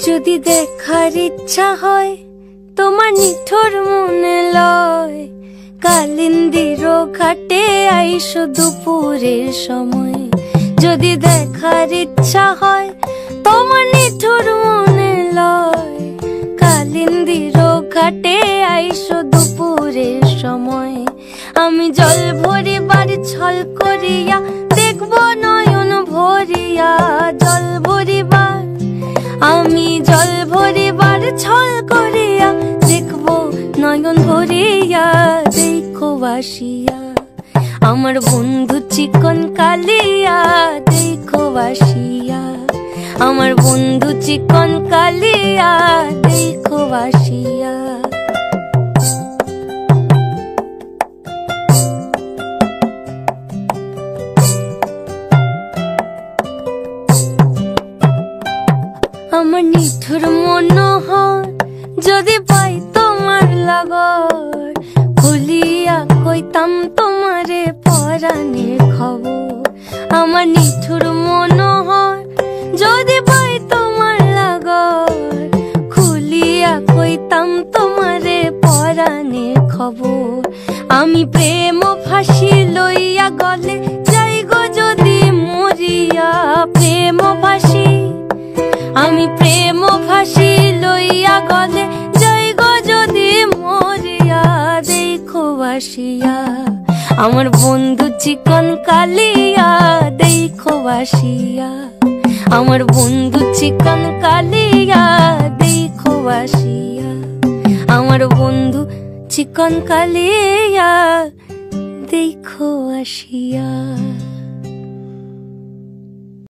যদি দেখার ইচ্ছা হয় তোমার নিঠুর মনে লয়, কালিন্দির ঘাটে আইসো দুপুরের সময়। যদি দেখার ইচ্ছা হয় তোমার নিঠুর মনে লয়, কালিন্দির ঘাটে আইসো দুপুরের সময়। আমি জল ভরিবার ছল করিয়া দেখব নয়ন ভরিয়া, জল ভরিবার আমি জল ভরিবার ছল করিয়া দেখব নয়ন ভরিয়া। দেখো বাসিয়া আমার বন্ধু চিকন কালিয়া, দেখো বাসিয়া আমার বন্ধু চিকন কালিয়া, দেখো বাসিয়া। আমার নিঠুর মনোহর যদি পাই তোমার লাগর, খুলিয়া কইতাম তোমারে পরাণের খবর। আমার নিঠুর মনোহর যদি পাই তোমার লাগর, খুলিয়া কইতাম তোমারে পরাণের খবর। আমি প্রেম ফাঁসি লইয়া গলে যাই গো যদি মরিয়া, প্রেম ফাঁসি আমি প্রেম ফাঁসি লইয়া গলে যাই গো যদি মরিয়া। দেখো বাসিয়া আমার বন্ধু চিকন কালিয়া, দেখো বাসিয়া আমার বন্ধু চিকন কালিয়া, দেখো বাসিয়া আমার বন্ধু চিকন কালিয়া, দেখো আসিয়া।